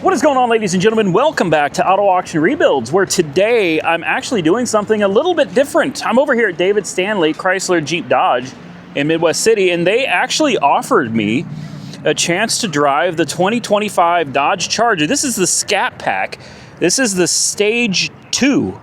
What is going on, ladies and gentlemen? Welcome back to Auto Auction Rebuilds, where today I'm actually doing something a little bit different. I'm over here at David Stanley Chrysler Jeep Dodge in Midwest City, and they actually offered me a chance to drive the 2025 Dodge Charger. This is the Scat Pack. This is the Stage 2.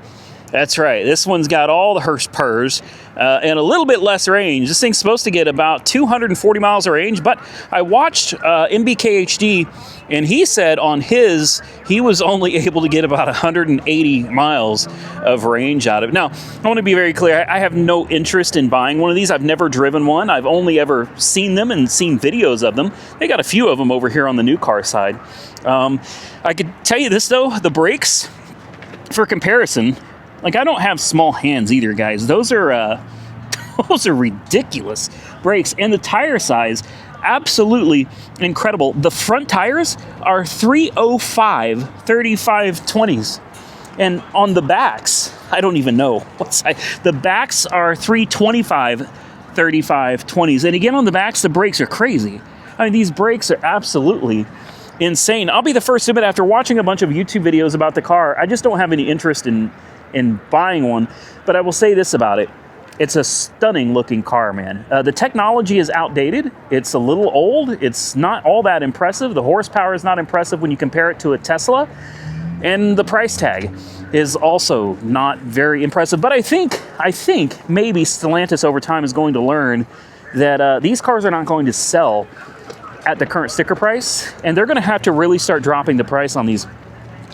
That's right. This one's got all the Hearst purrs and a little bit less range. This thing's supposed to get about 240 miles of range, but I watched MBKHD, and he said on his, he was only able to get about 180 miles of range out of it. Now, I want to be very clear. I have no interest in buying one of these. I've never driven one. I've only ever seen them and seen videos of them. They got a few of them over here on the new car side. I could tell you this, though. The brakes, for comparison, like, I don't have small hands either, guys. Those are ridiculous brakes. And the tire size, absolutely incredible. The front tires are 305 3520s. And on the backs, I don't even know what size. The backs are 325 3520s. And again, on the backs, the brakes are crazy. I mean, these brakes are absolutely insane. I'll be the first to admit, after watching a bunch of YouTube videos about the car, I just don't have any interest in buying one. But I will say this about it. It's a stunning looking car, man. The technology is outdated. It's a little old. It's not all that impressive. The horsepower is not impressive when you compare it to a Tesla. And the price tag is also not very impressive. But I think maybe Stellantis over time is going to learn that these cars are not going to sell at the current sticker price. And they're going to have to really start dropping the price on these.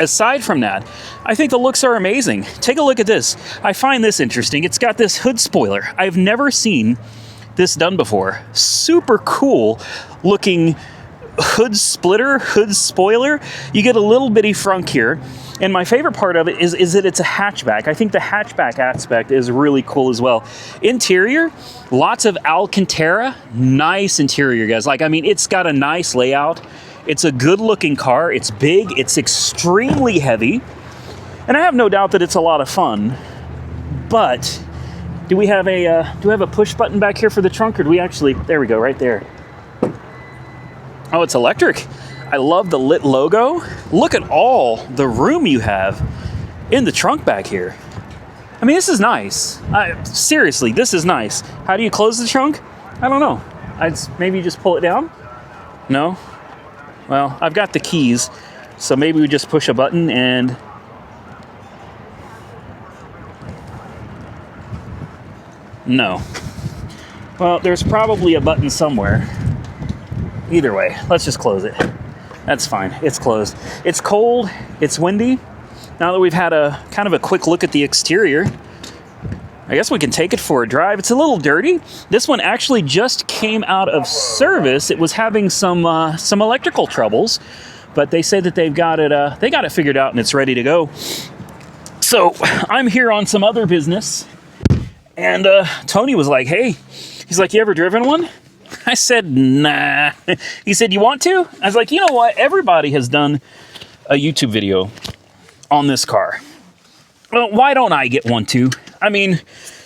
Aside from that, I think the looks are amazing. Take a look at this. I find this interesting. It's got this hood spoiler. I've never seen this done before. Super cool looking hood splitter, hood spoiler. You get a little bitty frunk here. And my favorite part of it is that it's a hatchback. I think the hatchback aspect is really cool as well. Interior, lots of Alcantara. Nice interior, guys. Like, I mean, it's got a nice layout. It's a good-looking car. It's big. It's extremely heavy. And I have no doubt that it's a lot of fun. But do we have a push button back here for the trunk, or do we actually... There we go, right there. Oh, it's electric. I love the lit logo. Look at all the room you have in the trunk back here. I mean, this is nice. Seriously, this is nice. How do you close the trunk? I don't know. Maybe you just pull it down? No? Well, I've got the keys, so maybe we just push a button and... No. Well, there's probably a button somewhere. Either way, let's just close it. That's fine. It's closed. It's cold. It's windy. Now that we've had a kind of a quick look at the exterior, I guess we can take it for a drive. It's a little dirty. This one actually just came out of service. It was having some electrical troubles, but they say that they got it figured out and it's ready to go. So I'm here on some other business, and Tony was like, "Hey," he's like, "You ever driven one?" I said, "Nah." He said, "You want to?" I was like, "You know what? Everybody has done a YouTube video on this car. Well, why don't I get one too?" I mean,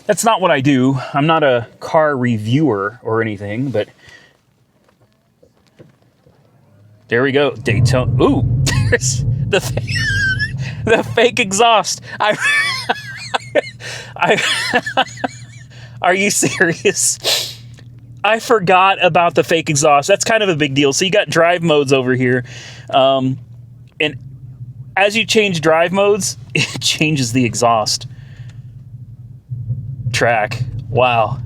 that's not what I do. I'm not a car reviewer or anything, but there we go. Daytona. Ooh, there's the fake exhaust. Are you serious? I forgot about the fake exhaust. That's kind of a big deal. So you got drive modes over here. And as you change drive modes, it changes the exhaust track. Wow.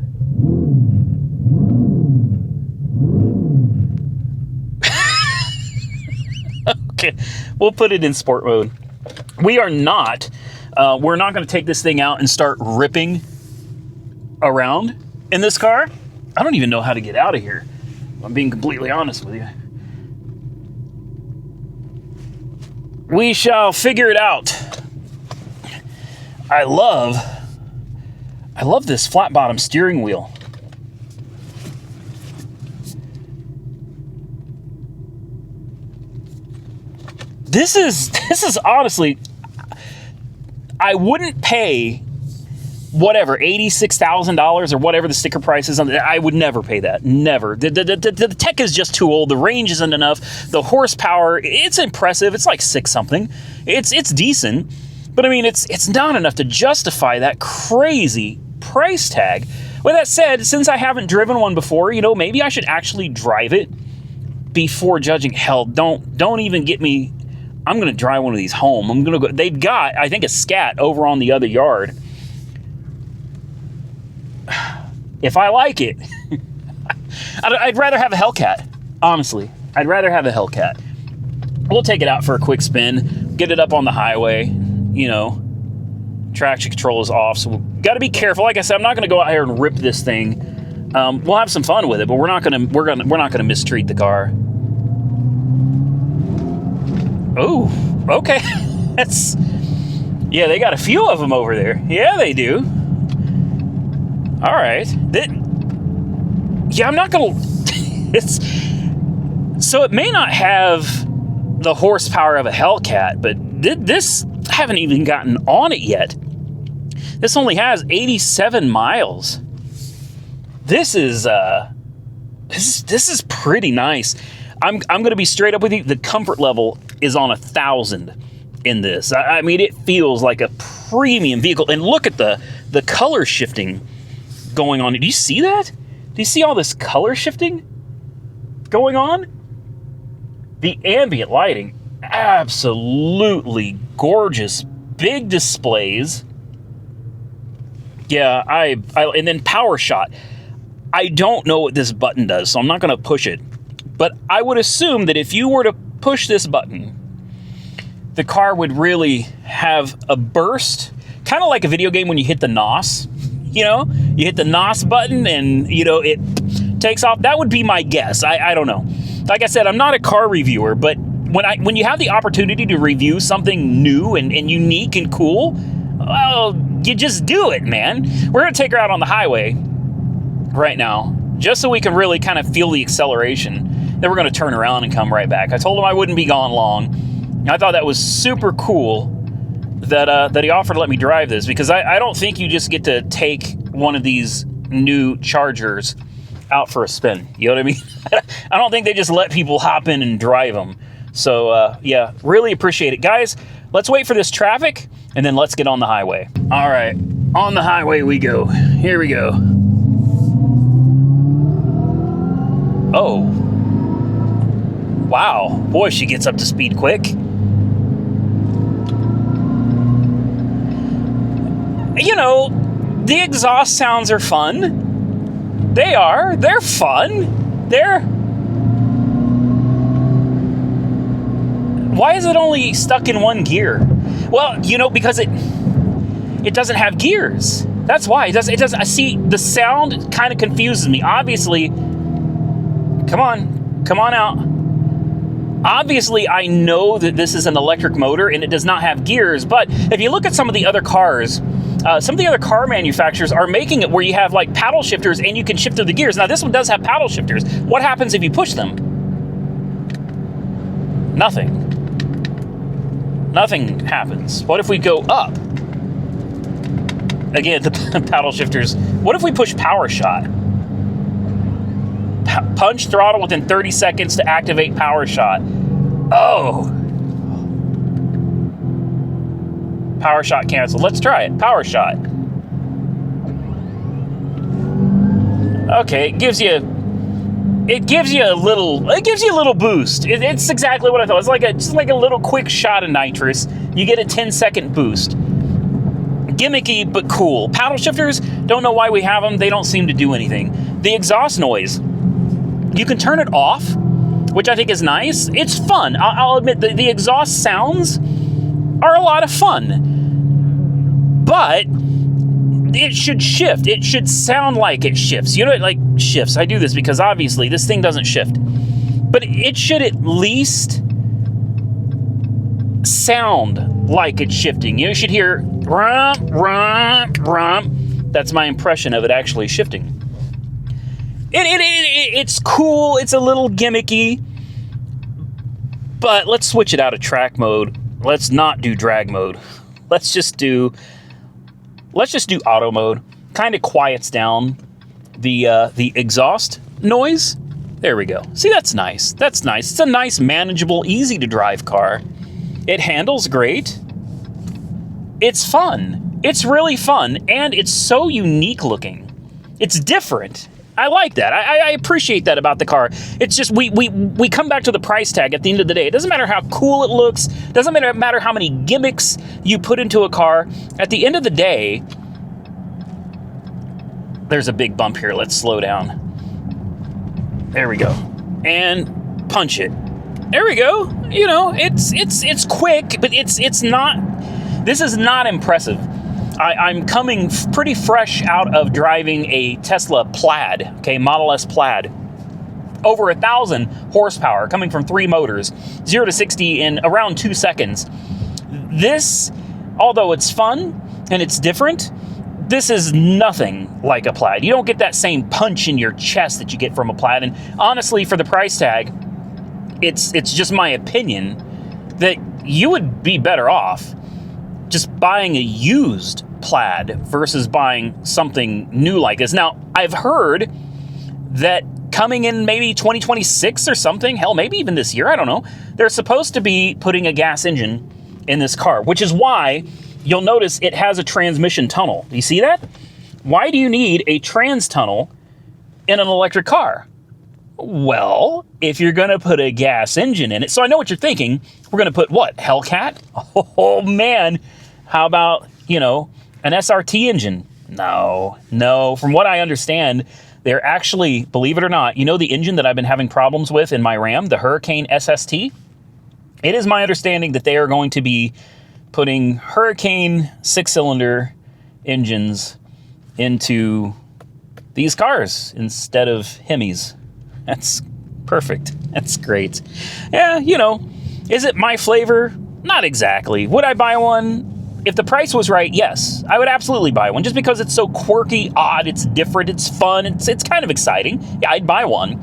Okay, we'll put it in sport mode. We're not going to take this thing out and start ripping around in this car. I don't even know how to get out of here. I'm being completely honest with you. We shall figure it out. I love this flat bottom steering wheel. This is honestly, I wouldn't pay whatever, $86,000 or whatever the sticker price is on it. I would never pay that. Never. The tech is just too old. The range isn't enough. The horsepower, it's impressive. It's like 6 something. It's decent. But I mean, it's not enough to justify that crazy price tag. With that said, since I haven't driven one before, you know, maybe I should actually drive it before judging. Hell, don't even get me. I'm going to drive one of these home. I'm going to go. They've got, I think, a Scat over on the other yard. If I like it, I'd rather have a Hellcat. Honestly, I'd rather have a Hellcat. We'll take it out for a quick spin, get it up on the highway. You know, traction control is off, so we've got to be careful. Like I said, I'm not going to go out here and rip this thing. We'll have some fun with it, but we're not going to mistreat the car. Oh, okay. Yeah, they got a few of them over there. Yeah, they do. All right. Yeah, I'm not going to... So it may not have the horsepower of a Hellcat, but this... I haven't even gotten on it yet. This only has 87 miles. This is pretty nice. I'm going to be straight up with you. The comfort level is on 1,000 in this. I mean, it feels like a premium vehicle. And look at the color shifting going on. Do you see that? Do you see all this color shifting going on? The ambient lighting, absolutely gorgeous. Big displays. Yeah, and then power shot. I don't know what this button does, so I'm not going to push it. But I would assume that if you were to push this button, the car would really have a burst, kind of like a video game when you hit the NOS. You know, you hit the NOS button and, you know, it takes off. That would be my guess. I don't know. Like I said, I'm not a car reviewer, but when you have the opportunity to review something new and unique and cool, well, you just do it, man. We're going to take her out on the highway right now, just so we can really kind of feel the acceleration. Then we're going to turn around and come right back. I told him I wouldn't be gone long. I thought that was super cool that he offered to let me drive this, because I don't think you just get to take one of these new Chargers out for a spin. You know what I mean? I don't think they just let people hop in and drive them. So, yeah, really appreciate it. Guys, let's wait for this traffic, and then let's get on the highway. All right, on the highway we go. Here we go. Oh. Wow. Boy, she gets up to speed quick. You know, the exhaust sounds are fun. They are. They're fun. They're... Why is it only stuck in one gear? Well, you know, because it doesn't have gears. That's why. It doesn't. I see, the sound kind of confuses me. Obviously, come on out. Obviously, I know that this is an electric motor and it does not have gears, but if you look at some of the other cars, some of the other car manufacturers are making it where you have like paddle shifters and you can shift through the gears. Now, this one does have paddle shifters. What happens if you push them? Nothing. Nothing happens. What if we go up? Again, the paddle shifters. What if we push power shot? Punch throttle within 30 seconds to activate power shot. Oh. Power shot canceled. Let's try it. Power shot. Okay, it gives you a little boost. It's exactly what I thought. It's just like a little quick shot of nitrous. You get a 10-second boost. Gimmicky, but cool. Paddle shifters, don't know why we have them. They don't seem to do anything. The exhaust noise, you can turn it off, which I think is nice. It's fun. I'll admit the exhaust sounds are a lot of fun. But it should shift. It should sound like it shifts. You know, it like shifts. I do this because obviously this thing doesn't shift. But it should at least sound like it's shifting. You should hear rum, rum, rum. That's my impression of it actually shifting. It's cool. It's a little gimmicky. But let's switch it out of track mode. Let's not do drag mode. Let's just do let's just do auto mode. Kind of quiets down the exhaust noise. There we go. See, that's nice. That's nice. It's a nice, manageable, easy to drive car. It handles great. It's fun. It's really fun, and it's so unique looking. It's different. I like that. I appreciate that about the car. It's just we come back to the price tag at the end of the day. It doesn't matter how cool it looks. It doesn't matter how many gimmicks you put into a car. At the end of the day, there's a big bump here. Let's slow down. There we go. And punch it. There we go. You know, it's quick, but it's not. This is not impressive. I'm coming pretty fresh out of driving a Tesla Plaid, okay, Model S Plaid. Over 1,000 horsepower, coming from 3 motors, 0 to 60 in around 2 seconds. This, although it's fun and it's different, this is nothing like a Plaid. You don't get that same punch in your chest that you get from a Plaid. And honestly, for the price tag, it's just my opinion that you would be better off just buying a used Plaid versus buying something new like this. Now, I've heard that coming in maybe 2026 or something, hell, maybe even this year, I don't know, they're supposed to be putting a gas engine in this car, which is why you'll notice it has a transmission tunnel. Do you see that? Why do you need a trans tunnel in an electric car? Well, if you're going to put a gas engine in it, so I know what you're thinking, we're going to put what, Hellcat? Oh man, how about, an SRT engine? No. From what I understand, they're actually, believe it or not, the engine that I've been having problems with in my Ram, the Hurricane SST? It is my understanding that they are going to be putting Hurricane 6-cylinder engines into these cars instead of Hemis. That's perfect. That's great. Yeah, is it my flavor? Not exactly. Would I buy one? If the price was right, yes, I would absolutely buy one, just because it's so quirky, odd, it's different, it's fun, it's kind of exciting. Yeah, I'd buy one,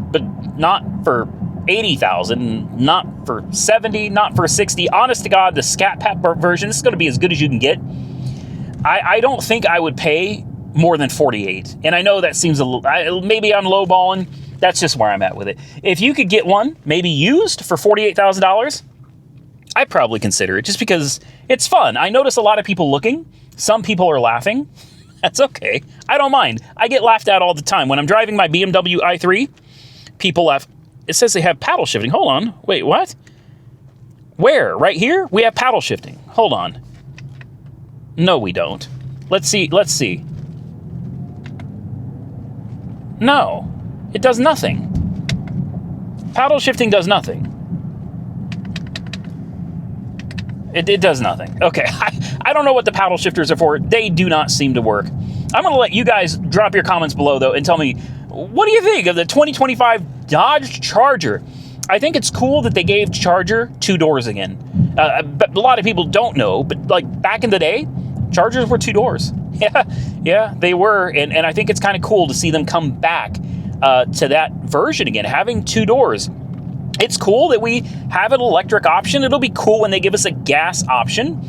but not for $80,000, not for $70,000, not for $60,000. Honest to God, the Scat version, this is going to be as good as you can get. I don't think I would pay more than $48,000, and I know that seems a little, maybe I'm lowballing. That's just where I'm at with it. If you could get one, maybe used, for $48,000, I'd probably consider it, just because it's fun. I notice a lot of people looking. Some people are laughing. That's okay. I don't mind. I get laughed at all the time. When I'm driving my BMW i3, people laugh. It says they have paddle shifting. Hold on. Wait, what? Where? Right here? We have paddle shifting. Hold on. No, we don't. Let's see. No. It does nothing. Paddle shifting does nothing. It does nothing. Okay, I don't know what the paddle shifters are for. They do not seem to work. I'm going to let you guys drop your comments below, though, and tell me, what do you think of the 2025 Dodge Charger? I think it's cool that they gave Charger 2 doors again. But a lot of people don't know, but like back in the day, Chargers were 2 doors. Yeah, they were. And I think it's kind of cool to see them come back to that version again, having 2 doors. It's cool that we have an electric option. It'll be cool when they give us a gas option.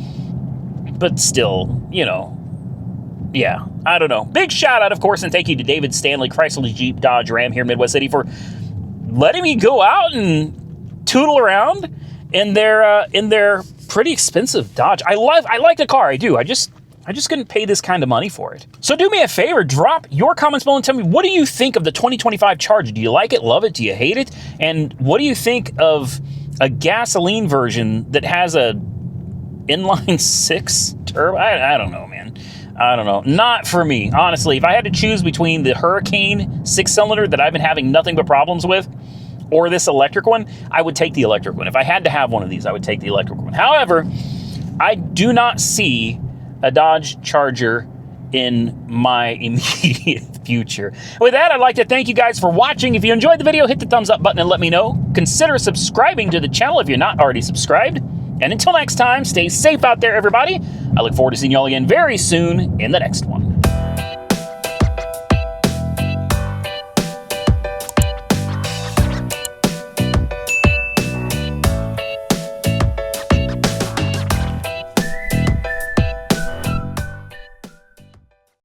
But still, yeah, I don't know. Big shout out, of course, and thank you to David Stanley, Chrysler Jeep Dodge Ram here in Midwest City, for letting me go out and tootle around in their pretty expensive Dodge. I like the car. I do. I just couldn't pay this kind of money for it. So do me a favor, drop your comments below and tell me, what do you think of the 2025 Charger? Do you like it, love it, do you hate it? And what do you think of a gasoline version that has a inline 6 turbo? I don't know, man. I don't know. Not for me, honestly. If I had to choose between the Hurricane 6-cylinder that I've been having nothing but problems with, or this electric one, I would take the electric one. If I had to have one of these, I would take the electric one. However, I do not see a Dodge Charger in my immediate future. With that, I'd like to thank you guys for watching. If you enjoyed the video, hit the thumbs up button and let me know. Consider subscribing to the channel if you're not already subscribed. And until next time, stay safe out there, everybody. I look forward to seeing you all again very soon in the next one.